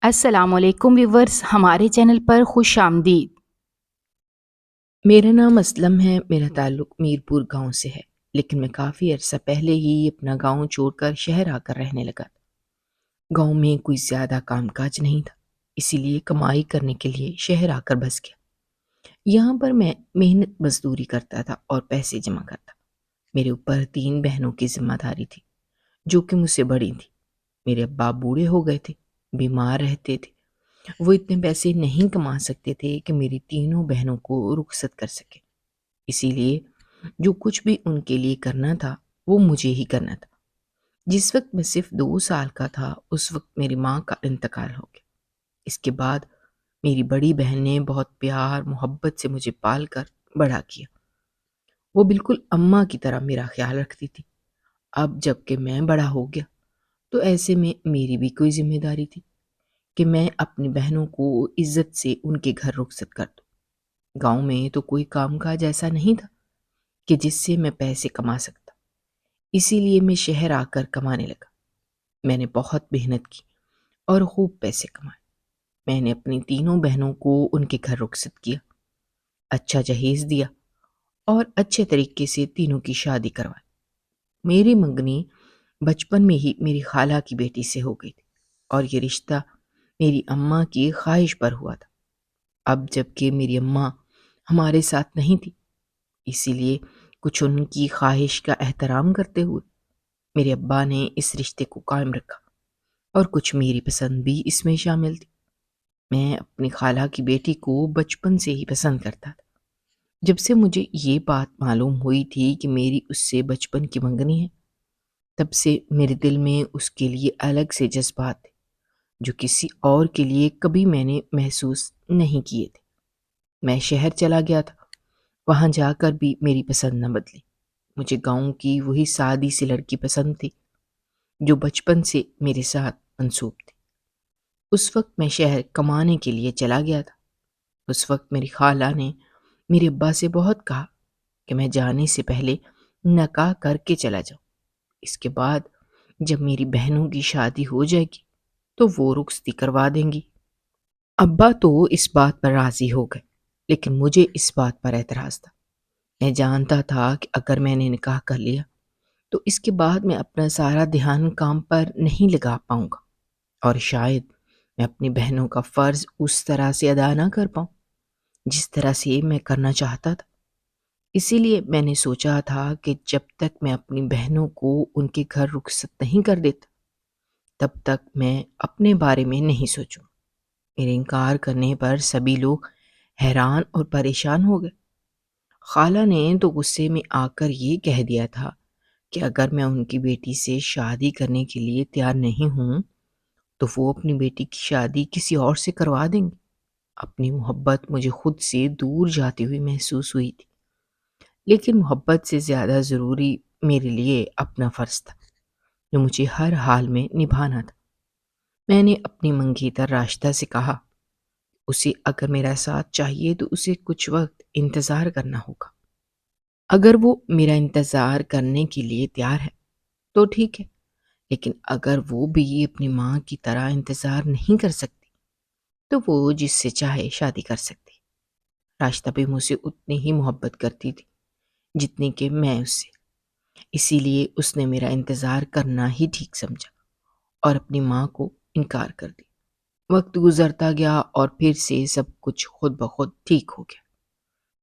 السلام علیکم ویورز، ہمارے چینل پر خوش آمدید۔ میرا نام اسلم ہے۔ میرا تعلق میرپور گاؤں سے ہے، لیکن میں کافی عرصہ پہلے ہی اپنا گاؤں چھوڑ کر شہر آ کر رہنے لگا تھا۔ گاؤں میں کوئی زیادہ کام کاج نہیں تھا، اسی لیے کمائی کرنے کے لیے شہر آ کر بس گیا۔ یہاں پر میں محنت مزدوری کرتا تھا اور پیسے جمع کرتا۔ میرے اوپر 3 بہنوں کی ذمہ داری تھی جو کہ مجھ سے بڑی تھی۔ میرے ابا بوڑھے ہو گئے تھے، بیمار رہتے تھے۔ وہ اتنے پیسے نہیں کما سکتے تھے کہ میری تینوں بہنوں کو رخصت کر سکے، اسی لیے جو کچھ بھی ان کے لیے کرنا تھا وہ مجھے ہی کرنا تھا۔ جس وقت میں صرف 2 سال کا تھا اس وقت میری ماں کا انتقال ہو گیا۔ اس کے بعد میری بڑی بہن نے بہت پیار محبت سے مجھے پال کر بڑا کیا۔ وہ بالکل اماں کی طرح میرا خیال رکھتی تھی۔ اب جب کہ میں بڑا ہو گیا تو ایسے میں میری بھی کوئی ذمہ داری تھی کہ میں اپنی بہنوں کو عزت سے ان کے گھر رخصت کر دوں۔ گاؤں میں تو کوئی کام کاج ایسا نہیں تھا کہ جس سے میں پیسے کما سکتا، اسی لیے میں شہر آ کر کمانے لگا۔ میں نے بہت محنت کی اور خوب پیسے کمائے۔ میں نے اپنی تینوں بہنوں کو ان کے گھر رخصت کیا، اچھا جہیز دیا اور اچھے طریقے سے تینوں کی شادی کروائی۔ میری منگنی بچپن میں ہی میری خالہ کی بیٹی سے ہو گئی تھی اور یہ رشتہ میری اماں کی خواہش پر ہوا تھا۔ اب جب کہ میری اماں ہمارے ساتھ نہیں تھی، اسی لیے کچھ ان کی خواہش کا احترام کرتے ہوئے میرے ابا نے اس رشتے کو قائم رکھا اور کچھ میری پسند بھی اس میں شامل تھی۔ میں اپنی خالہ کی بیٹی کو بچپن سے ہی پسند کرتا تھا۔ جب سے مجھے یہ بات معلوم ہوئی تھی کہ میری اس سے بچپن کی منگنی ہے، تب سے میرے دل میں اس کے لیے الگ سے جذبات تھے جو کسی اور کے لیے کبھی میں نے محسوس نہیں کیے تھے۔ میں شہر چلا گیا تھا، وہاں جا کر بھی میری پسند نہ بدلی۔ مجھے گاؤں کی وہی سادی سی لڑکی پسند تھی جو بچپن سے میرے ساتھ منسوب تھی۔ اس وقت میں شہر کمانے کے لیے چلا گیا تھا۔ اس وقت میری خالہ نے میرے ابا سے بہت کہا کہ میں جانے سے پہلے نکاح کر کے چلا جاؤں۔ اس کے بعد جب میری بہنوں کی شادی ہو جائے گی تو وہ رخصتی کروا دیں گی۔ ابا تو اس بات پر راضی ہو گئے، لیکن مجھے اس بات پر اعتراض تھا۔ میں جانتا تھا کہ اگر میں نے نکاح کر لیا تو اس کے بعد میں اپنا سارا دھیان کام پر نہیں لگا پاؤں گا اور شاید میں اپنی بہنوں کا فرض اس طرح سے ادا نہ کر پاؤں جس طرح سے میں کرنا چاہتا تھا۔ اسی لیے میں نے سوچا تھا کہ جب تک میں اپنی بہنوں کو ان کے گھر رخصت نہیں کر دیتا تب تک میں اپنے بارے میں نہیں سوچوں۔ میرے انکار کرنے پر سبھی لوگ حیران اور پریشان ہو گئے۔ خالہ نے تو غصے میں آ کر یہ کہہ دیا تھا کہ اگر میں ان کی بیٹی سے شادی کرنے کے لیے تیار نہیں ہوں تو وہ اپنی بیٹی کی شادی کسی اور سے کروا دیں گے۔ اپنی محبت مجھے خود سے دور جاتی ہوئی محسوس ہوئی تھی، لیکن محبت سے زیادہ ضروری میرے لیے اپنا فرض تھا جو مجھے ہر حال میں نبھانا تھا۔ میں نے اپنی منگیتر راشدہ سے کہا اسے اگر میرا ساتھ چاہیے تو اسے کچھ وقت انتظار کرنا ہوگا۔ اگر وہ میرا انتظار کرنے کے لیے تیار ہے تو ٹھیک ہے، لیکن اگر وہ بھی اپنی ماں کی طرح انتظار نہیں کر سکتی تو وہ جس سے چاہے شادی کر سکتی۔ راشدہ بھی مجھ سے اتنی ہی محبت کرتی تھی جتنی کہ میں اس سے، اسی لیے اس نے میرا انتظار کرنا ہی ٹھیک سمجھا اور اپنی ماں کو انکار کر دی۔ وقت گزرتا گیا اور پھر سے سب کچھ خود بخود ٹھیک ہو گیا۔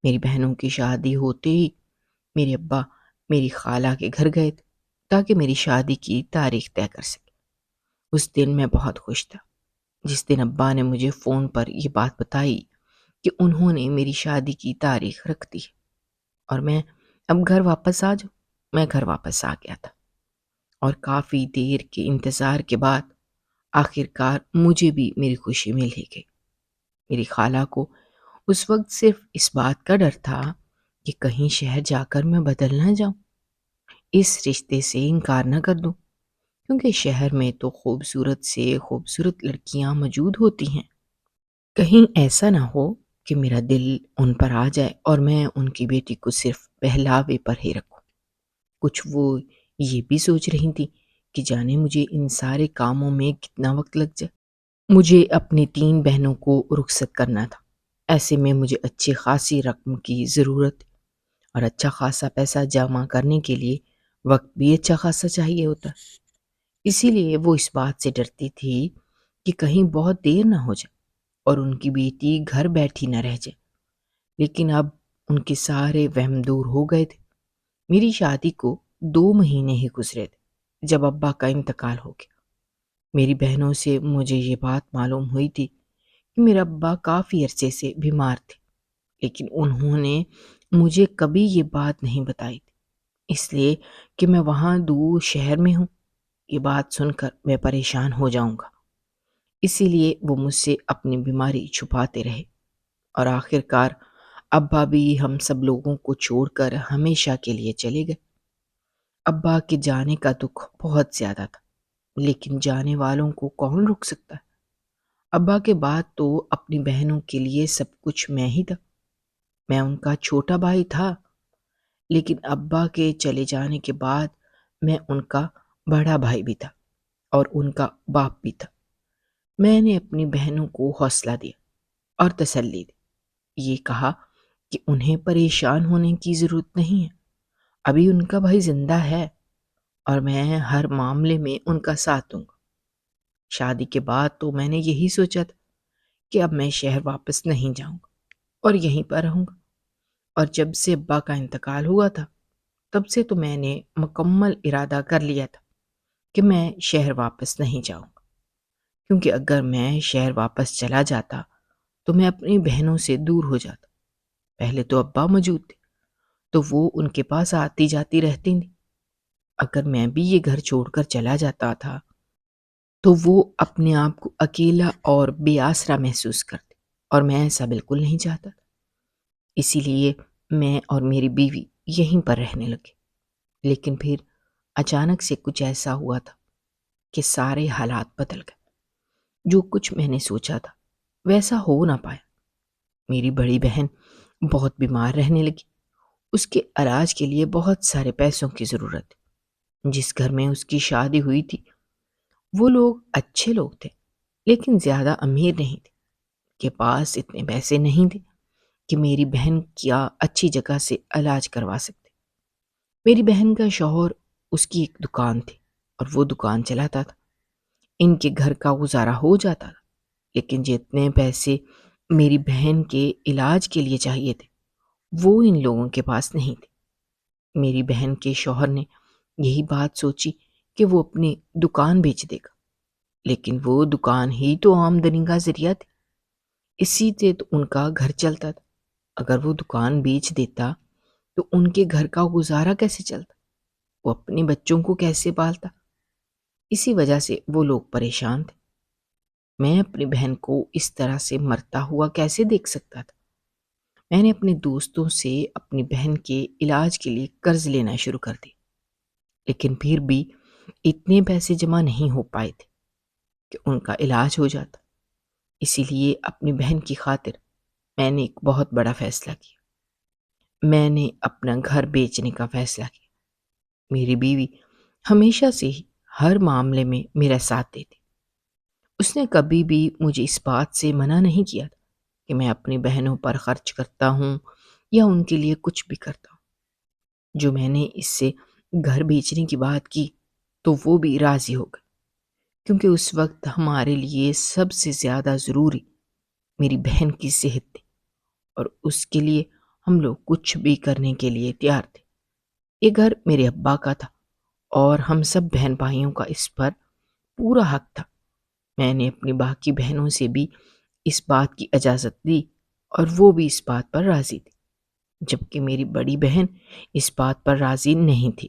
میری بہنوں کی شادی ہوتے ہی میرے ابا میری خالہ کے گھر گئے تھے تاکہ میری شادی کی تاریخ طے کر سکے۔ اس دن میں بہت خوش تھا جس دن ابا نے مجھے فون پر یہ بات بتائی کہ انہوں نے میری شادی کی تاریخ رکھ دی ہے اور میں اب گھر واپس آ جاؤں۔ میں گھر واپس آ گیا تھا اور کافی دیر کے انتظار کے بعد آخر کار مجھے بھی میری خوشی مل ہی گئی۔ میری خالہ کو اس وقت صرف اس بات کا ڈر تھا کہ کہیں شہر جا کر میں بدل نہ جاؤں، اس رشتے سے انکار نہ کر دوں، کیونکہ شہر میں تو خوبصورت سے خوبصورت لڑکیاں موجود ہوتی ہیں۔ کہیں ایسا نہ ہو کہ میرا دل ان پر آ جائے اور میں ان کی بیٹی کو صرف پہلاوے پر ہی رکھوں۔ کچھ وہ یہ بھی سوچ رہی تھی کہ جانے مجھے ان سارے کاموں میں کتنا وقت لگ جائے۔ مجھے اپنی 3 بہنوں کو رخصت کرنا تھا۔ ایسے میں مجھے اچھی خاصی رقم کی ضرورت تھی اور اچھا خاصا پیسہ جمع کرنے کے لیے وقت بھی اچھا خاصا چاہیے ہوتا۔ اسی لیے وہ اس بات سے ڈرتی تھی کہ کہیں بہت دیر نہ ہو جائے اور ان کی بیٹی گھر بیٹھی نہ رہ جائے۔ لیکن اب ان کے سارے وہم دور ہو گئے تھے۔ میری شادی کو 2 مہینے ہی گزرے تھے جب ابا کا انتقال ہو گیا۔ میری بہنوں سے مجھے یہ بات معلوم ہوئی تھی کہ میرا ابا کافی عرصے سے بیمار تھے، لیکن انہوں نے مجھے کبھی یہ بات نہیں بتائی تھی، اس لیے کہ میں وہاں دور شہر میں ہوں۔ یہ بات سن کر میں پریشان ہو جاؤں گا، اسی لیے وہ مجھ سے اپنی بیماری چھپاتے رہے اور آخر کار ابا بھی ہم سب لوگوں کو چھوڑ کر ہمیشہ کے لیے چلے گئے۔ ابا کے جانے کا دکھ بہت زیادہ تھا، لیکن جانے والوں کو کون روک سکتا ہے؟ ابا کے بعد تو اپنی بہنوں کے لیے سب کچھ میں ہی تھا۔ میں ان کا چھوٹا بھائی تھا، لیکن ابا کے چلے جانے کے بعد میں ان کا بڑا بھائی بھی تھا اور ان کا باپ بھی تھا۔ میں نے اپنی بہنوں کو حوصلہ دیا اور تسلی دی، یہ کہا کہ انہیں پریشان ہونے کی ضرورت نہیں ہے، ابھی ان کا بھائی زندہ ہے اور میں ہر معاملے میں ان کا ساتھ دوں گا۔ شادی کے بعد تو میں نے یہی سوچا تھا کہ اب میں شہر واپس نہیں جاؤں گا اور یہیں پر رہوں گا، اور جب سے ابا کا انتقال ہوا تھا تب سے تو میں نے مکمل ارادہ کر لیا تھا کہ میں شہر واپس نہیں جاؤں گا، کیونکہ اگر میں شہر واپس چلا جاتا تو میں اپنی بہنوں سے دور ہو جاتا۔ پہلے تو ابا موجود تھے تو وہ ان کے پاس آتی جاتی رہتی تھیں۔ اگر میں بھی یہ گھر چھوڑ کر چلا جاتا تھا تو وہ اپنے آپ کو اکیلا اور بے آسرا محسوس کرتے، اور میں ایسا بالکل نہیں چاہتا تھا۔ اسی لیے میں اور میری بیوی یہیں پر رہنے لگے۔ لیکن پھر اچانک سے کچھ ایسا ہوا تھا کہ سارے حالات بدل گئے۔ جو کچھ میں نے سوچا تھا ویسا ہو نہ پایا۔ میری بڑی بہن بہت بیمار رہنے لگی۔ اس کے علاج کے لیے بہت سارے پیسوں کی ضرورت تھی۔ جس گھر میں اس کی شادی ہوئی تھی وہ لوگ اچھے لوگ تھے، لیکن زیادہ امیر نہیں تھے۔ کے پاس اتنے پیسے نہیں تھے کہ میری بہن کیا اچھی جگہ سے علاج کروا سکتے۔ میری بہن کا شوہر اس کی ایک دکان تھی اور وہ دکان چلاتا تھا۔ ان کے گھر کا گزارا ہو جاتا تھا، لیکن جتنے پیسے میری بہن کے علاج کے لیے چاہیے تھے وہ ان لوگوں کے پاس نہیں تھے۔ میری بہن کے شوہر نے یہی بات سوچی کہ وہ اپنی دکان بیچ دے گا، لیکن وہ دکان ہی تو آمدنی کا ذریعہ تھی، اسی سے تو ان کا گھر چلتا تھا۔ اگر وہ دکان بیچ دیتا تو ان کے گھر کا گزارا کیسے چلتا؟ وہ اپنے بچوں کو کیسے پالتا؟ اسی وجہ سے وہ لوگ پریشان تھے۔ میں اپنی بہن کو اس طرح سے مرتا ہوا کیسے دیکھ سکتا تھا؟ میں نے اپنے دوستوں سے اپنی بہن کے علاج کے لیے قرض لینا شروع کر دی، لیکن پھر بھی اتنے پیسے جمع نہیں ہو پائے تھے کہ ان کا علاج ہو جاتا۔ اسی لیے اپنی بہن کی خاطر میں نے ایک بہت بڑا فیصلہ کیا۔ میں نے اپنا گھر بیچنے کا فیصلہ کیا۔ میری بیوی ہمیشہ سے ہی ہر معاملے میں میرا ساتھ دیتی۔ اس نے کبھی بھی مجھے اس بات سے منع نہیں کیا تھا کہ میں اپنی بہنوں پر خرچ کرتا ہوں یا ان کے لیے کچھ بھی کرتا ہوں۔ جو میں نے اس سے گھر بیچنے کی بات کی تو وہ بھی راضی ہو گئے، کیونکہ اس وقت ہمارے لیے سب سے زیادہ ضروری میری بہن کی صحت تھی، اور اس کے لیے ہم لوگ کچھ بھی کرنے کے لیے تیار تھے۔ یہ گھر میرے ابا کا تھا اور ہم سب بہن بھائیوں کا اس پر پورا حق تھا۔ میں نے اپنی باقی بہنوں سے بھی اس بات کی اجازت دی اور وہ بھی اس بات پر راضی تھی، جبکہ میری بڑی بہن اس بات پر راضی نہیں تھی۔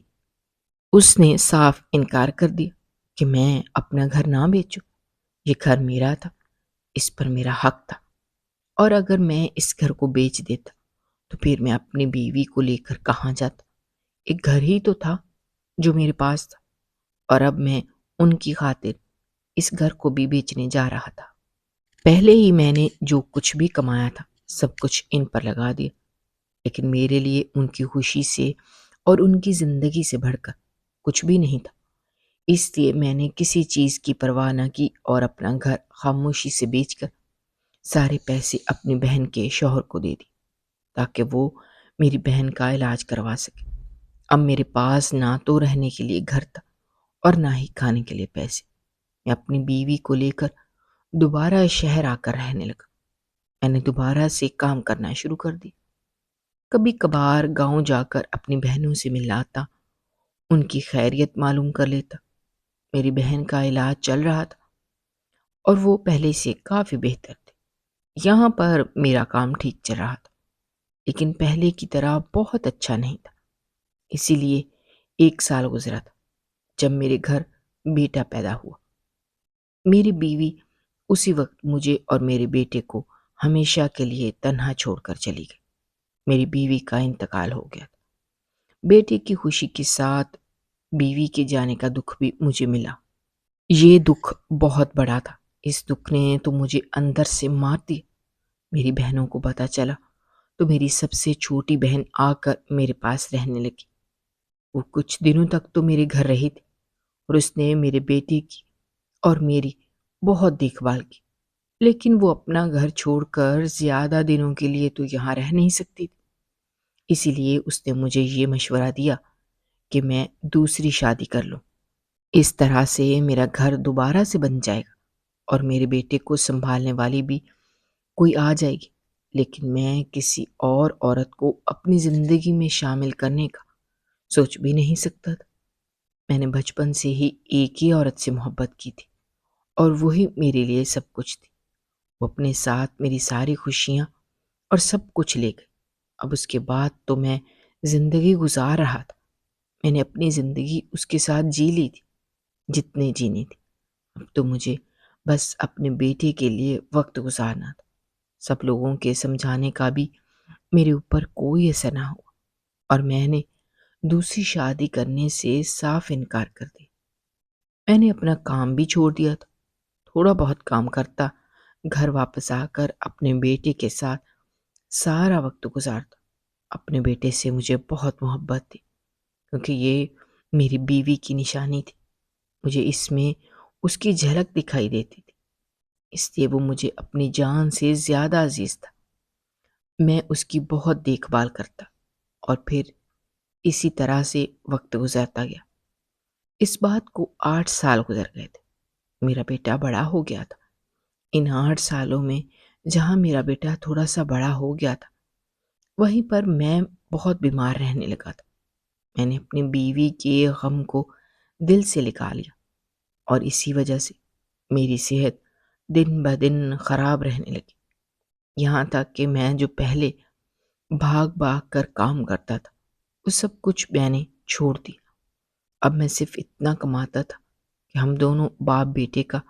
اس نے صاف انکار کر دیا کہ میں اپنا گھر نہ بیچوں۔ یہ گھر میرا تھا، اس پر میرا حق تھا، اور اگر میں اس گھر کو بیچ دیتا تو پھر میں اپنی بیوی کو لے کر کہاں جاتا؟ ایک گھر ہی تو تھا جو میرے پاس تھا، اور اب میں ان کی خاطر اس گھر کو بھی بیچنے جا رہا تھا۔ پہلے ہی میں نے جو کچھ بھی کمایا تھا سب کچھ ان پر لگا دیا، لیکن میرے لیے ان کی خوشی سے اور ان کی زندگی سے بڑھ کر کچھ بھی نہیں تھا۔ اس لیے میں نے کسی چیز کی پرواہ نہ کی اور اپنا گھر خاموشی سے بیچ کر سارے پیسے اپنی بہن کے شوہر کو دے دی تاکہ وہ میری بہن کا علاج کروا سکے۔ اب میرے پاس نہ تو رہنے کے لیے گھر تھا اور نہ ہی کھانے کے لیے پیسے۔ میں اپنی بیوی کو لے کر دوبارہ شہر آ کر رہنے لگا۔ میں نے دوبارہ سے کام کرنا شروع کر دی۔ کبھی کبھار گاؤں جا کر اپنی بہنوں سے مل آتا، ان کی خیریت معلوم کر لیتا۔ میری بہن کا علاج چل رہا تھا اور وہ پہلے سے کافی بہتر تھے۔ یہاں پر میرا کام ٹھیک چل رہا تھا، لیکن پہلے کی طرح بہت اچھا نہیں تھا۔ اسی لیے 1 سال گزرا تھا جب میرے گھر بیٹا پیدا ہوا۔ میری بیوی اسی وقت مجھے اور میرے بیٹے کو ہمیشہ کے لیے تنہا چھوڑ کر چلی گئی۔ میری بیوی کا انتقال ہو گیا تھا۔ بیٹے کی خوشی کے ساتھ بیوی کے جانے کا دکھ بھی مجھے ملا۔ یہ دکھ بہت بڑا تھا۔ اس دکھ نے تو مجھے اندر سے مار دیا۔ میری بہنوں کو پتہ چلا تو میری سب سے چھوٹی بہن آ کر میرے پاس رہنے لگی۔ وہ کچھ دنوں تک تو میرے گھر رہی تھی اور اس نے میرے بیٹے کی اور میری بہت دیکھ بھال کی، لیکن وہ اپنا گھر چھوڑ کر زیادہ دنوں کے لیے تو یہاں رہ نہیں سکتی تھی۔ اسی لیے اس نے مجھے یہ مشورہ دیا کہ میں دوسری شادی کر لوں۔ اس طرح سے میرا گھر دوبارہ سے بن جائے گا اور میرے بیٹے کو سنبھالنے والی بھی کوئی آ جائے گی، لیکن میں کسی اور عورت کو اپنی زندگی میں شامل کرنے کا سوچ بھی نہیں سکتا تھا۔ میں نے بچپن سے ہی ایک ہی عورت سے محبت کی تھی اور وہی میرے لیے سب کچھ تھی۔ وہ اپنے ساتھ میری ساری خوشیاں اور سب کچھ لے گئی۔ اب اس کے بعد تو میں زندگی گزار رہا تھا۔ میں نے اپنی زندگی اس کے ساتھ جی لی تھی جتنے جینی تھی۔ اب تو مجھے بس اپنے بیٹے کے لیے وقت گزارنا تھا۔ سب لوگوں کے سمجھانے کا بھی میرے اوپر کوئی اثر نہ ہوا اور میں نے دوسری شادی کرنے سے صاف انکار کر دیا۔ میں نے اپنا کام بھی چھوڑ دیا تھا۔ تھوڑا بہت کام کرتا، گھر واپس آ کر اپنے بیٹے کے ساتھ سارا وقت گزارتا۔ اپنے بیٹے سے مجھے بہت محبت تھی کیونکہ یہ میری بیوی کی نشانی تھی۔ مجھے اس میں اس کی جھلک دکھائی دیتی تھی، اس لیے وہ مجھے اپنی جان سے زیادہ عزیز تھا۔ میں اس کی بہت دیکھ بھال کرتا اور پھر اسی طرح سے وقت گزرتا گیا۔ اس بات کو 8 سال گزر گئے تھے۔ میرا بیٹا بڑا ہو گیا تھا۔ ان 8 سالوں میں جہاں میرا بیٹا تھوڑا سا بڑا ہو گیا تھا، وہیں پر میں بہت بیمار رہنے لگا تھا۔ میں نے اپنی بیوی کے غم کو دل سے نکال لیا اور اسی وجہ سے میری صحت دن بدن خراب رہنے لگی۔ یہاں تک کہ میں جو پہلے بھاگ بھاگ کر کام کرتا تھا وہ سب کچھ میں نے چھوڑ دیا۔ اب میں صرف اتنا کماتا تھا کہ ہم دونوں باپ بیٹے کا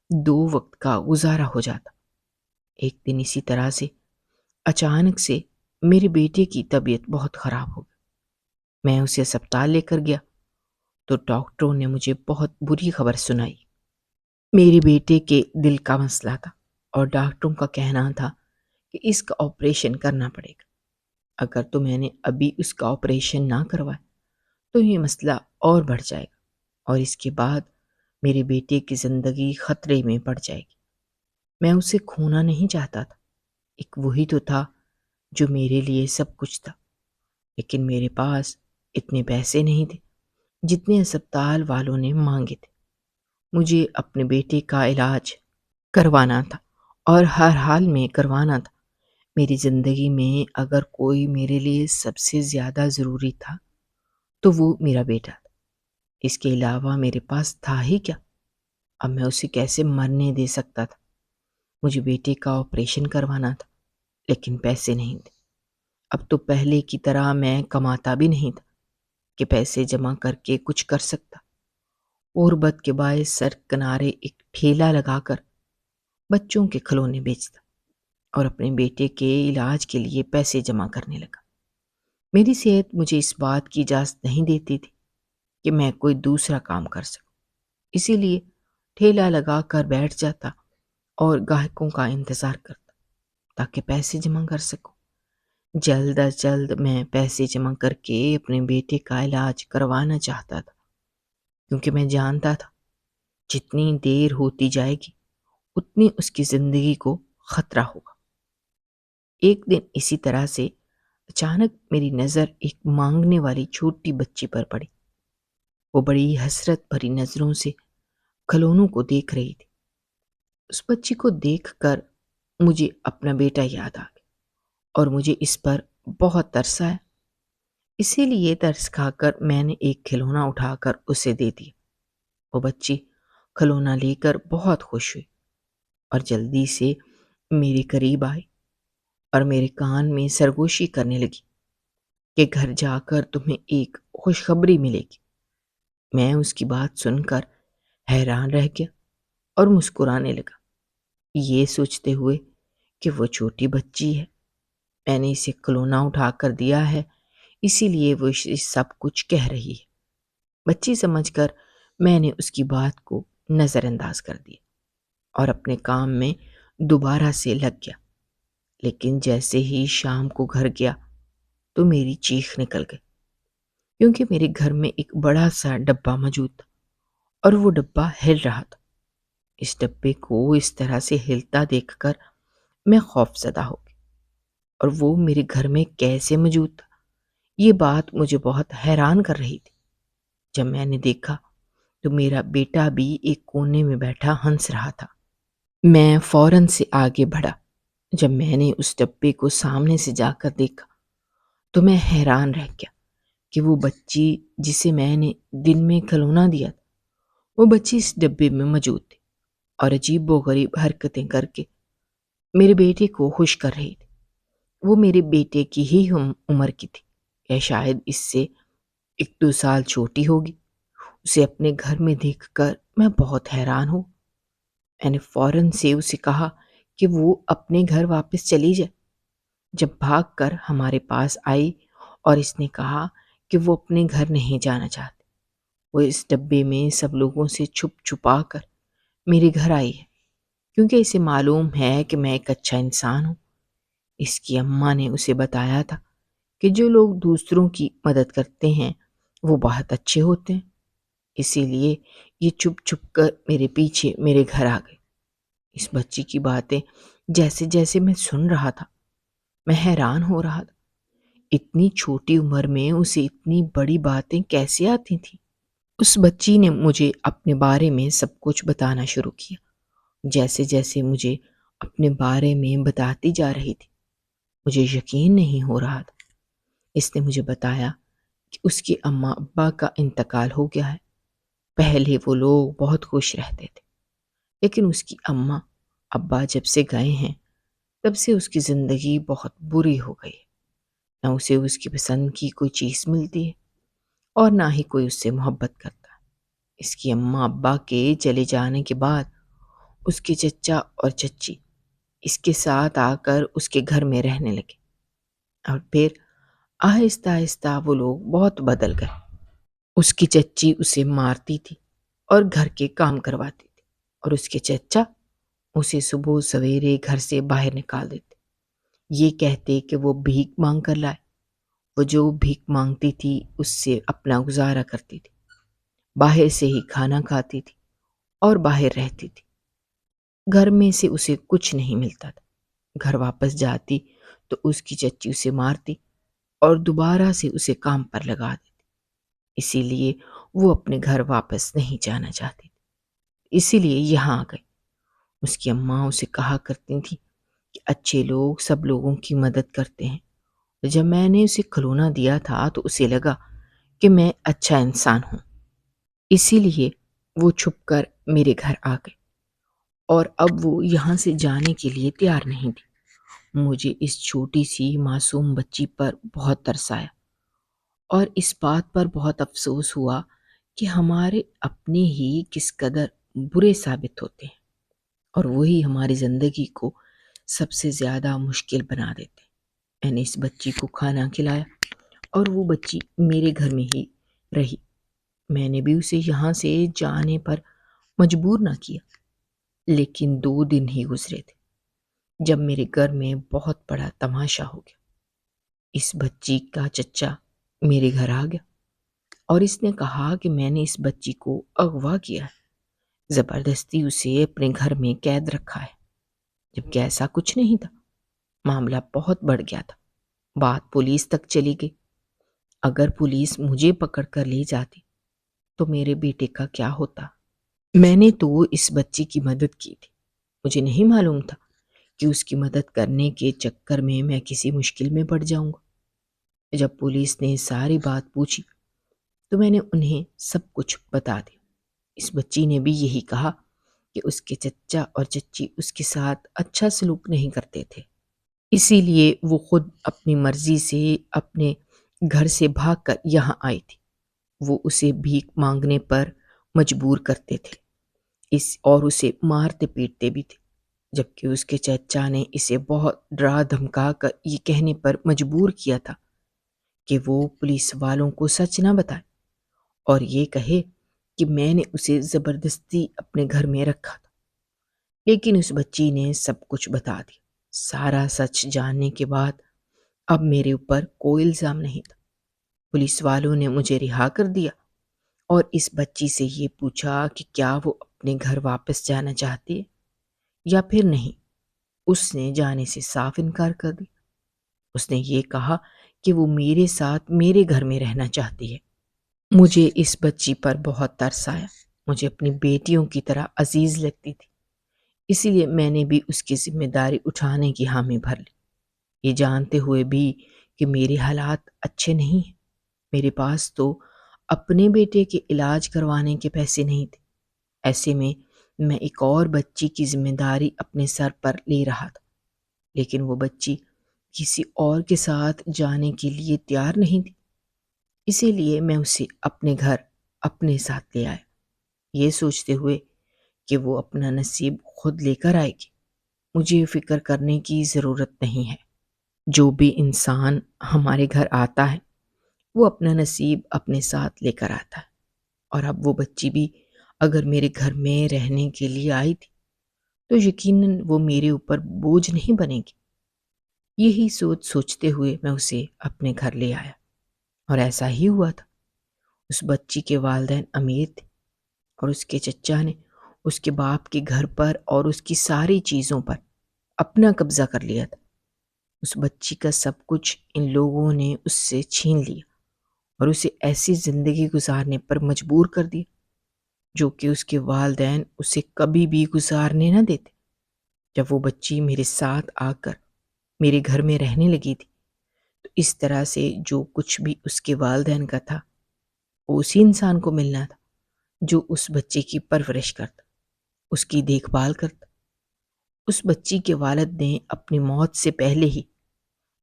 2 وقت کا گزارا ہو جاتا۔ ایک دن اسی طرح سے اچانک سے میرے بیٹے کی طبیعت بہت خراب ہو گئی۔ میں اسے اسپتال لے کر گیا تو ڈاکٹروں نے مجھے بہت بری خبر سنائی۔ میرے بیٹے کے دل کا مسئلہ تھا اور ڈاکٹروں کا کہنا تھا کہ اس کا آپریشن کرنا پڑے گا۔ اگر تو میں نے ابھی اس کا آپریشن نہ کروایا تو یہ مسئلہ اور بڑھ جائے گا اور اس کے بعد میرے بیٹے کی زندگی خطرے میں پڑ جائے گی۔ میں اسے کھونا نہیں چاہتا تھا۔ ایک وہی تو تھا جو میرے لیے سب کچھ تھا، لیکن میرے پاس اتنے پیسے نہیں تھے جتنے اسپتال والوں نے مانگے تھے۔ مجھے اپنے بیٹے کا علاج کروانا تھا اور ہر حال میں کروانا تھا۔ میری زندگی میں اگر کوئی میرے لیے سب سے زیادہ ضروری تھا تو وہ میرا بیٹا تھا۔ اس کے علاوہ میرے پاس تھا ہی کیا؟ اب میں اسے کیسے مرنے دے سکتا تھا؟ مجھے بیٹے کا آپریشن کروانا تھا لیکن پیسے نہیں تھے۔ اب تو پہلے کی طرح میں کماتا بھی نہیں تھا کہ پیسے جمع کر کے کچھ کر سکتا۔ غربت کے باعث سڑک کنارے ایک ٹھیلا لگا کر بچوں کے کھلونے بیچتا اور اپنے بیٹے کے علاج کے لیے پیسے جمع کرنے لگا۔ میری صحت مجھے اس بات کی اجازت نہیں دیتی تھی کہ میں کوئی دوسرا کام کر سکوں، اسی لیے ٹھیلا لگا کر بیٹھ جاتا اور گاہکوں کا انتظار کرتا تاکہ پیسے جمع کر سکوں۔ جلد از جلد میں پیسے جمع کر کے اپنے بیٹے کا علاج کروانا چاہتا تھا۔ کیونکہ میں جانتا تھا جتنی دیر ہوتی جائے گی اتنی اس کی زندگی کو خطرہ ہوگا۔ ایک دن اسی طرح سے اچانک میری نظر ایک مانگنے والی چھوٹی بچی پر پڑی۔ وہ بڑی حسرت بھری نظروں سے کھلونوں کو دیکھ رہی تھی۔ اس بچی کو دیکھ کر مجھے اپنا بیٹا یاد آ گیا اور مجھے اس پر بہت ترس آیا۔ اسی لیے ترس کھا کر میں نے ایک کھلونا اٹھا کر اسے دے دیا۔ وہ بچی کھلونا لے کر بہت خوش ہوئی اور جلدی سے میرے قریب آئی اور میرے کان میں سرگوشی کرنے لگی کہ گھر جا کر تمہیں ایک خوشخبری ملے گی۔ میں اس کی بات سن کر حیران رہ گیا اور مسکرانے لگا، یہ سوچتے ہوئے کہ وہ چھوٹی بچی ہے، میں نے اسے کھلونا اٹھا کر دیا ہے، اسی لیے وہ سب کچھ کہہ رہی ہے۔ بچی سمجھ کر میں نے اس کی بات کو نظر انداز کر دیا اور اپنے کام میں دوبارہ سے لگ گیا۔ لیکن جیسے ہی شام کو گھر گیا تو میری چیخ نکل گئی، کیونکہ میرے گھر میں ایک بڑا سا ڈبہ موجود تھا اور وہ ڈبہ ہل رہا تھا۔ اس ڈبے کو اس طرح سے ہلتا دیکھ کر میں خوف زدہ ہو گئی، اور وہ میرے گھر میں کیسے موجود تھا یہ بات مجھے بہت حیران کر رہی تھی۔ جب میں نے دیکھا تو میرا بیٹا بھی ایک کونے میں بیٹھا ہنس رہا تھا۔ میں فوراً سے آگے بڑھا۔ جب میں نے اس ڈبے کو سامنے سے جا کر دیکھا تو میں حیران رہ گیا کہ وہ بچی جسے میں نے دن میں کھلونا دیا تھا، وہ بچی اس ڈبے میں موجود تھی اور عجیب و غریب حرکتیں کر کے میرے بیٹے کو خوش کر رہی تھی۔ وہ میرے بیٹے کی ہی عمر کی تھی یا شاید اس سے 1-2 سال چھوٹی ہوگی۔ اسے اپنے گھر میں دیکھ کر میں بہت حیران ہوں۔ میں نے فوراً سے اسے کہا کہ وہ اپنے گھر واپس چلی جائے۔ جب بھاگ کر ہمارے پاس آئی اور اس نے کہا کہ وہ اپنے گھر نہیں جانا چاہتے، وہ اس ڈبے میں سب لوگوں سے چھپ چھپا کر میرے گھر آئی ہے، کیونکہ اسے معلوم ہے کہ میں ایک اچھا انسان ہوں۔ اس کی اماں نے اسے بتایا تھا کہ جو لوگ دوسروں کی مدد کرتے ہیں وہ بہت اچھے ہوتے ہیں، اسی لیے یہ چھپ چھپ کر میرے پیچھے میرے گھر آ گئی۔ اس بچی کی باتیں جیسے جیسے میں سن رہا تھا میں حیران ہو رہا تھا، اتنی چھوٹی عمر میں اسے اتنی بڑی باتیں کیسے آتی تھیں۔ اس بچی نے مجھے اپنے بارے میں سب کچھ بتانا شروع کیا۔ جیسے جیسے مجھے اپنے بارے میں بتاتی جا رہی تھی مجھے یقین نہیں ہو رہا تھا۔ اس نے مجھے بتایا کہ اس کی اماں ابا کا انتقال ہو گیا ہے۔ پہلے وہ لوگ بہت خوش رہتے تھے، لیکن اس کی اماں ابا جب سے گئے ہیں تب سے اس کی زندگی بہت بری ہو گئی ہے۔ نہ اسے اس کی پسند کی کوئی چیز ملتی ہے اور نہ ہی کوئی اس سے محبت کرتا ہے۔ اس کی اماں ابا کے چلے جانے کے بعد اس کے چچا اور چچی اس کے ساتھ آ کر اس کے گھر میں رہنے لگے، اور پھر آہستہ آہستہ وہ لوگ بہت بدل گئے۔ اس کی چچی اسے مارتی تھی اور گھر کے کام کرواتی تھی، اور اس کے چچا اسے صبح سویرے گھر سے باہر نکال دیتے، یہ کہتے کہ وہ بھیک مانگ کر لائے۔ وہ جو بھیک مانگتی تھی اس سے اپنا گزارا کرتی تھی، باہر سے ہی کھانا کھاتی تھی اور باہر رہتی تھی۔ گھر میں سے اسے کچھ نہیں ملتا تھا۔ گھر واپس جاتی تو اس کی چچی اسے مارتی اور دوبارہ سے اسے کام پر لگا دیتی، اسی لیے وہ اپنے گھر واپس نہیں جانا چاہتی تھی، اسی لیے یہاں آ گئی۔ اس کی اماں اسے کہا کرتی تھی کہ اچھے لوگ سب لوگوں کی مدد کرتے ہیں۔ جب میں نے اسے کھلونا دیا تھا تو اسے لگا کہ میں اچھا انسان ہوں، اسی لیے وہ چھپ کر میرے گھر آ گئی، اور اب وہ یہاں سے جانے کے لیے تیار نہیں تھی۔ مجھے اس چھوٹی سی معصوم بچی پر بہت ترس آیا اور اس بات پر بہت افسوس ہوا کہ ہمارے اپنے ہی کس قدر برے ثابت ہوتے ہیں، اور وہی ہماری زندگی کو سب سے زیادہ مشکل بنا دیتے ہیں۔ میں نے اس بچی کو کھانا کھلایا اور وہ بچی میرے گھر میں ہی رہی۔ میں نے بھی اسے یہاں سے جانے پر مجبور نہ کیا، لیکن 2 دن ہی گزرے تھے جب میرے گھر میں بہت بڑا تماشا ہو گیا۔ اس بچی کا چچا میرے گھر آ گیا اور اس نے کہا کہ میں نے اس بچی کو اغوا کیا ہے، زبردستی اسے اپنے گھر میں قید رکھا ہے، جبکہ ایسا کچھ نہیں تھا۔ معاملہ بہت بڑھ گیا تھا، بات پولیس تک چلی گئی۔ اگر پولیس مجھے پکڑ کر لے جاتی تو میرے بیٹے کا کیا ہوتا؟ میں نے تو اس بچی کی مدد کی تھی، مجھے نہیں معلوم تھا کہ اس کی مدد کرنے کے چکر میں کسی مشکل میں پڑ جاؤں گا۔ جب پولیس نے ساری بات پوچھی تو میں نے انہیں سب کچھ بتا دیا۔ اس بچی نے بھی یہی کہا کہ اس کے چچا اور چچی اس کے ساتھ اچھا سلوک نہیں کرتے تھے، اسی لیے وہ خود اپنی مرضی سے اپنے گھر سے بھاگ کر یہاں آئی تھی۔ وہ اسے بھیک مانگنے پر مجبور کرتے تھے اور اسے مارتے پیٹتے بھی تھے، جبکہ اس کے چچا نے اسے بہت ڈرا دھمکا کر یہ کہنے پر مجبور کیا تھا کہ وہ پولیس والوں کو سچ نہ بتائے اور یہ کہے کہ میں نے اسے زبردستی اپنے گھر میں رکھا تھا۔ لیکن اس بچی نے سب کچھ بتا دیا۔ سارا سچ جاننے کے بعد اب میرے اوپر کوئی الزام نہیں تھا۔ پولیس والوں نے مجھے رہا کر دیا اور اس بچی سے یہ پوچھا کہ کیا وہ اپنے گھر واپس جانا چاہتی ہے یا پھر نہیں۔ اس نے جانے سے صاف انکار کر دیا۔ اس نے یہ کہا کہ وہ میرے ساتھ میرے گھر میں رہنا چاہتی ہے۔ مجھے اس بچی پر بہت ترس آیا، مجھے اپنی بیٹیوں کی طرح عزیز لگتی تھی، اسی لیے میں نے بھی اس کی ذمہ داری اٹھانے کی حامی بھر لی، یہ جانتے ہوئے بھی کہ میرے حالات اچھے نہیں ہیں۔ میرے پاس تو اپنے بیٹے کے علاج کروانے کے پیسے نہیں تھے، ایسے میں ایک اور بچی کی ذمہ داری اپنے سر پر لے رہا تھا، لیکن وہ بچی کسی اور کے ساتھ جانے کے لیے تیار نہیں تھی، اسی لیے میں اسے اپنے گھر اپنے ساتھ لے آیا، یہ سوچتے ہوئے کہ وہ اپنا نصیب خود لے کر آئے گی، مجھے فکر کرنے کی ضرورت نہیں ہے۔ جو بھی انسان ہمارے گھر آتا ہے وہ اپنا نصیب اپنے ساتھ لے کر آتا ہے، اور اب وہ بچی بھی اگر میرے گھر میں رہنے کے لیے آئی تھی تو یقیناً وہ میرے اوپر بوجھ نہیں بنے گی۔ یہی سوچتے ہوئے میں اسے اپنے گھر لے آیا، اور ایسا ہی ہوا تھا۔ اس بچی کے والدین امیر تھے اور اس کے چچا نے اس کے باپ کے گھر پر اور اس کی ساری چیزوں پر اپنا قبضہ کر لیا تھا۔ اس بچی کا سب کچھ ان لوگوں نے اس سے چھین لیا اور اسے ایسی زندگی گزارنے پر مجبور کر دیا جو کہ اس کے والدین اسے کبھی بھی گزارنے نہ دیتے۔ جب وہ بچی میرے ساتھ آ کر میرے گھر میں رہنے لگی تھی تو اس طرح سے جو کچھ بھی اس کے والدین کا تھا وہ اسی انسان کو ملنا تھا جو اس بچے کی پرورش کرتا، اس کی دیکھ بھال کرتا۔ اس بچی کے والد نے اپنی موت سے پہلے ہی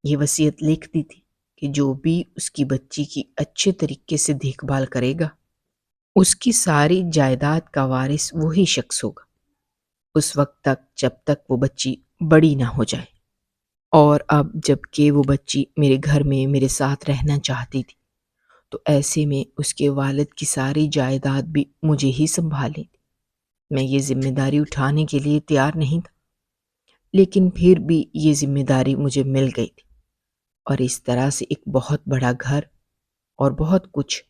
یہ وصیت لکھ دی تھی کہ جو بھی اس کی بچی کی اچھے طریقے سے دیکھ بھال کرے گا اس کی ساری جائیداد کا وارث وہی شخص ہوگا، اس وقت تک جب تک وہ بچی بڑی نہ ہو جائے۔ اور اب جب کہ وہ بچی میرے گھر میں میرے ساتھ رہنا چاہتی تھی تو ایسے میں اس کے والد کی ساری جائیداد بھی مجھے ہی سنبھالنی تھی۔ میں یہ ذمہ داری اٹھانے کے لیے تیار نہیں تھا، لیکن پھر بھی یہ ذمہ داری مجھے مل گئی تھی، اور اس طرح سے ایک بہت بڑا گھر اور بہت کچھ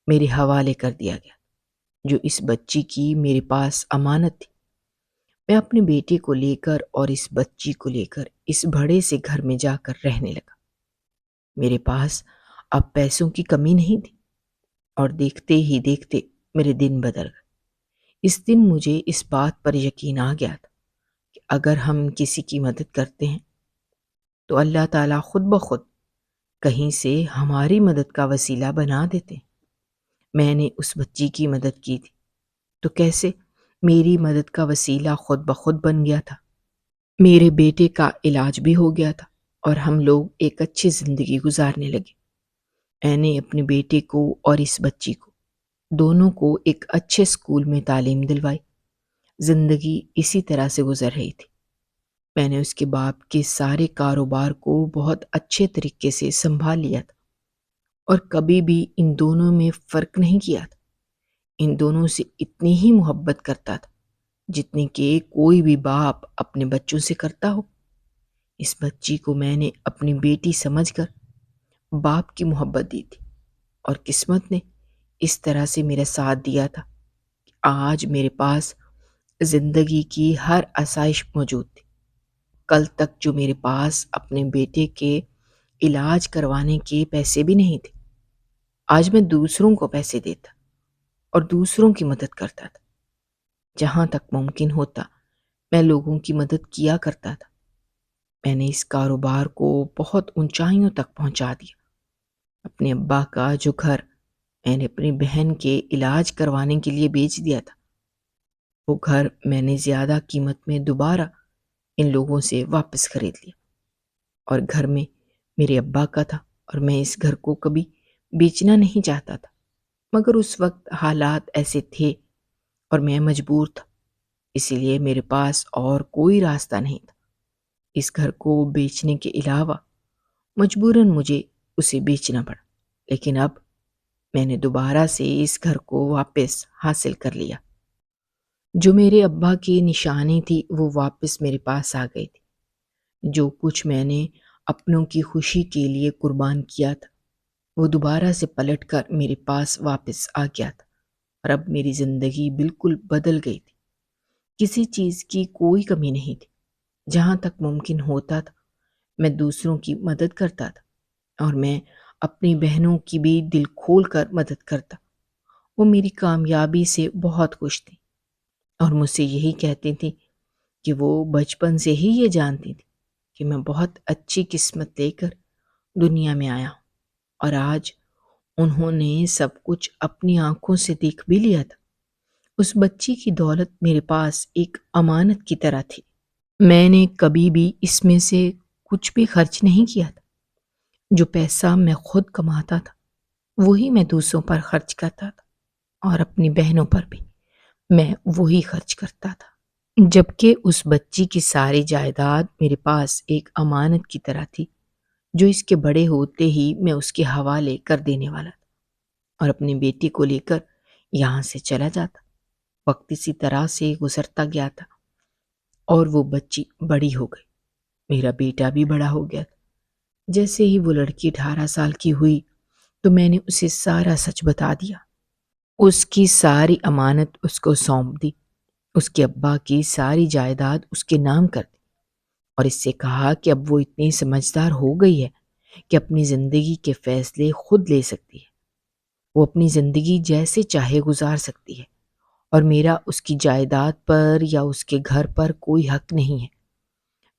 میرے حوالے کر دیا گیا جو اس بچی کی میرے پاس امانت تھی۔ میں اپنے بیٹے کو لے کر اور اس بچی کو لے کر اس بڑے سے گھر میں جا کر رہنے لگا۔ میرے پاس اب پیسوں کی کمی نہیں تھی، اور دیکھتے ہی دیکھتے میرے دن بدل گئے۔ اس دن مجھے اس بات پر یقین آ گیا تھا کہ اگر ہم کسی کی مدد کرتے ہیں تو اللہ تعالیٰ خود بخود کہیں سے ہماری مدد کا وسیلہ بنا دیتے ہیں۔ میں نے اس بچی کی مدد کی تھی تو کیسے میری مدد کا وسیلہ خود بخود بن گیا تھا۔ میرے بیٹے کا علاج بھی ہو گیا تھا اور ہم لوگ ایک اچھی زندگی گزارنے لگے۔ میں نے اپنے بیٹے کو اور اس بچی کو دونوں کو ایک اچھے اسکول میں تعلیم دلوائی۔ زندگی اسی طرح سے گزر رہی تھی۔ میں نے اس کے باپ کے سارے کاروبار کو بہت اچھے طریقے سے سنبھال لیا تھا اور کبھی بھی ان دونوں میں فرق نہیں کیا تھا۔ ان دونوں سے اتنی ہی محبت کرتا تھا جتنی کہ کوئی بھی باپ اپنے بچوں سے کرتا ہو۔ اس بچی کو میں نے اپنی بیٹی سمجھ کر باپ کی محبت دی تھی، اور قسمت نے اس طرح سے میرا ساتھ دیا تھا کہ آج میرے پاس زندگی کی ہر آسائش موجود تھی۔ کل تک جو میرے پاس اپنے بیٹے کے علاج کروانے کے پیسے بھی نہیں تھے، آج میں دوسروں کو پیسے دیتا اور دوسروں کی مدد کرتا تھا۔ جہاں تک ممکن ہوتا میں لوگوں کی مدد کیا کرتا تھا۔ میں نے اس کاروبار کو بہت اونچائیوں تک پہنچا دیا۔ اپنے ابا کا جو گھر میں نے اپنی بہن کے علاج کروانے کے لیے بیچ دیا تھا، وہ گھر میں نے زیادہ قیمت میں دوبارہ ان لوگوں سے واپس خرید لیا، اور گھر میں میرے ابا کا تھا اور میں اس گھر کو کبھی بیچنا نہیں چاہتا تھا، مگر اس وقت حالات ایسے تھے اور میں مجبور تھا، اسی لیے میرے پاس اور کوئی راستہ نہیں تھا۔ اس گھر کو بیچنے کے علاوہ مجبوراً مجھے اسے بیچنا پڑا، لیکن اب میں نے دوبارہ سے اس گھر کو واپس حاصل کر لیا۔ جو میرے ابا کی نشانی تھی وہ واپس میرے پاس آ گئی تھی۔ جو کچھ میں نے اپنوں کی خوشی کے لیے قربان کیا تھا وہ دوبارہ سے پلٹ کر میرے پاس واپس آ گیا تھا، اور اب میری زندگی بالکل بدل گئی تھی۔ کسی چیز کی کوئی کمی نہیں تھی۔ جہاں تک ممکن ہوتا تھا میں دوسروں کی مدد کرتا تھا، اور میں اپنی بہنوں کی بھی دل کھول کر مدد کرتا۔ وہ میری کامیابی سے بہت خوش تھی اور مجھ سے یہی کہتی تھی کہ وہ بچپن سے ہی یہ جانتی تھی کہ میں بہت اچھی قسمت لے کر دنیا میں آیا ہوں، اور آج انہوں نے سب کچھ اپنی آنکھوں سے دیکھ بھی لیا تھا۔ اس بچی کی دولت میرے پاس ایک امانت کی طرح تھی۔ میں نے کبھی بھی اس میں سے کچھ بھی خرچ نہیں کیا تھا۔ جو پیسہ میں خود کماتا تھا وہی میں دوسروں پر خرچ کرتا تھا، اور اپنی بہنوں پر بھی میں وہی خرچ کرتا تھا، جبکہ اس بچی کی ساری جائیداد میرے پاس ایک امانت کی طرح تھی جو اس کے بڑے ہوتے ہی میں اس کے حوالے کر دینے والا تھا، اور اپنی بیٹی کو لے کر یہاں سے چلا جاتا۔ وقت اسی طرح سے گزرتا گیا تھا اور وہ بچی بڑی ہو گئی۔ میرا بیٹا بھی بڑا ہو گیا تھا۔ جیسے ہی وہ لڑکی 18 سال کی ہوئی تو میں نے اسے سارا سچ بتا دیا۔ اس کی ساری امانت اس کو سونپ دی، اس کے ابا کی ساری جائیداد اس کے نام کر دی، اور اس سے کہا کہ اب وہ اتنی سمجھدار ہو گئی ہے کہ اپنی زندگی کے فیصلے خود لے سکتی ہے۔ وہ اپنی زندگی جیسے چاہے گزار سکتی ہے، اور میرا اس کی جائیداد پر یا اس کے گھر پر کوئی حق نہیں ہے۔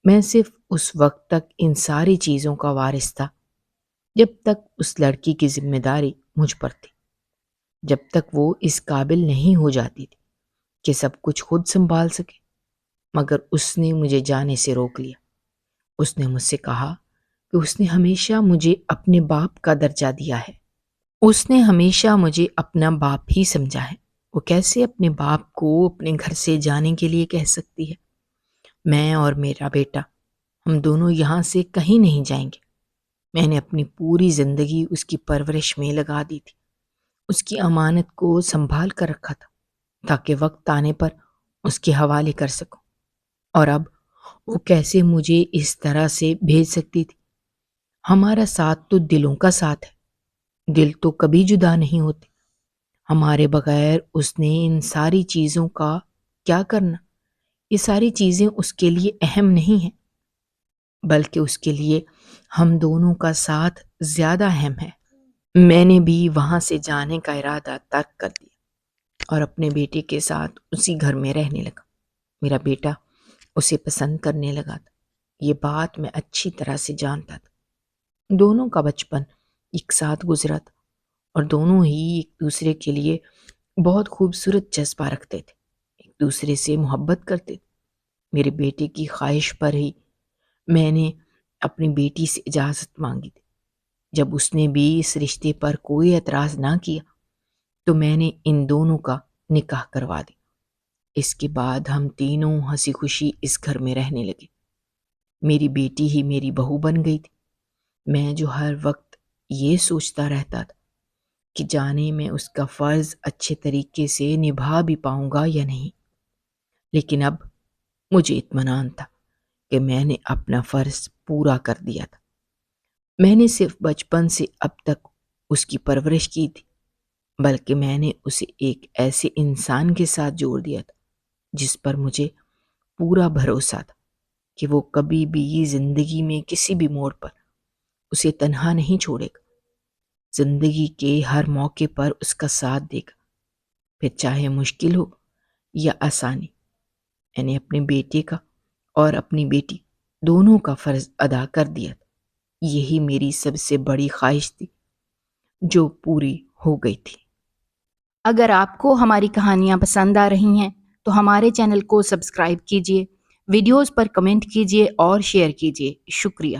میں صرف اس وقت تک ان ساری چیزوں کا وارث تھا جب تک اس لڑکی کی ذمہ داری مجھ پر تھی، جب تک وہ اس قابل نہیں ہو جاتی تھی کہ سب کچھ خود سنبھال سکے۔ مگر اس نے مجھے جانے سے روک لیا۔ اس نے مجھ سے کہا کہ اس نے ہمیشہ مجھے اپنے باپ کا درجہ دیا ہے۔ اس نے ہمیشہ مجھے اپنا باپ ہی سمجھا ہے۔ وہ کیسے اپنے باپ کو اپنے گھر سے جانے کے لیے کہہ سکتی ہے؟ میں اور میرا بیٹا، ہم دونوں یہاں سے کہیں نہیں جائیں گے۔ میں نے اپنی پوری زندگی اس کی پرورش میں لگا دی تھی، اس کی امانت کو سنبھال کر رکھا تھا تاکہ وقت آنے پر اس کے حوالے کر سکوں، اور اب وہ کیسے مجھے اس طرح سے بھیج سکتی تھی؟ ہمارا ساتھ تو دلوں کا ساتھ ہے، دل تو کبھی جدا نہیں ہوتے۔ ہمارے بغیر اس نے ان ساری چیزوں کا کیا کرنا؟ یہ ساری چیزیں اس کے لیے اہم نہیں ہیں، بلکہ اس کے لیے ہم دونوں کا ساتھ زیادہ اہم ہے۔ میں نے بھی وہاں سے جانے کا ارادہ ترک کر دیا اور اپنے بیٹے کے ساتھ اسی گھر میں رہنے لگا۔ میرا بیٹا اسے پسند کرنے لگا تھا، یہ بات میں اچھی طرح سے جانتا تھا۔ دونوں کا بچپن ایک ساتھ گزرا تھا، اور دونوں ہی ایک دوسرے کے لیے بہت خوبصورت جذبہ رکھتے تھے، ایک دوسرے سے محبت کرتے تھے۔ میرے بیٹے کی خواہش پر ہی میں نے اپنی بیٹی سے اجازت مانگی تھی۔ جب اس نے بھی اس رشتے پر کوئی اعتراض نہ کیا تو میں نے ان دونوں کا نکاح کروا دیا۔ اس کے بعد ہم تینوں ہنسی خوشی اس گھر میں رہنے لگے۔ میری بیٹی ہی میری بہو بن گئی تھی۔ میں جو ہر وقت یہ سوچتا رہتا تھا کہ جانے میں اس کا فرض اچھے طریقے سے نبھا بھی پاؤں گا یا نہیں، لیکن اب مجھے اطمینان تھا کہ میں نے اپنا فرض پورا کر دیا تھا۔ میں نے صرف بچپن سے اب تک اس کی پرورش کی تھی، بلکہ میں نے اسے ایک ایسے انسان کے ساتھ جوڑ دیا تھا جس پر مجھے پورا بھروسہ تھا کہ وہ کبھی بھی زندگی میں کسی بھی موڑ پر اسے تنہا نہیں چھوڑے گا، زندگی کے ہر موقع پر اس کا ساتھ دے گا، پھر چاہے مشکل ہو یا آسانی۔ میں نے اپنے بیٹے کا اور اپنی بیٹی دونوں کا فرض ادا کر دیا تھا۔ یہی میری سب سے بڑی خواہش تھی جو پوری ہو گئی تھی۔ اگر آپ کو ہماری کہانیاں پسند آ رہی ہیں تو ہمارے چینل کو سبسکرائب کیجیے، ویڈیوز پر کمنٹ کیجیے اور شیئر کیجیے۔ شکریہ۔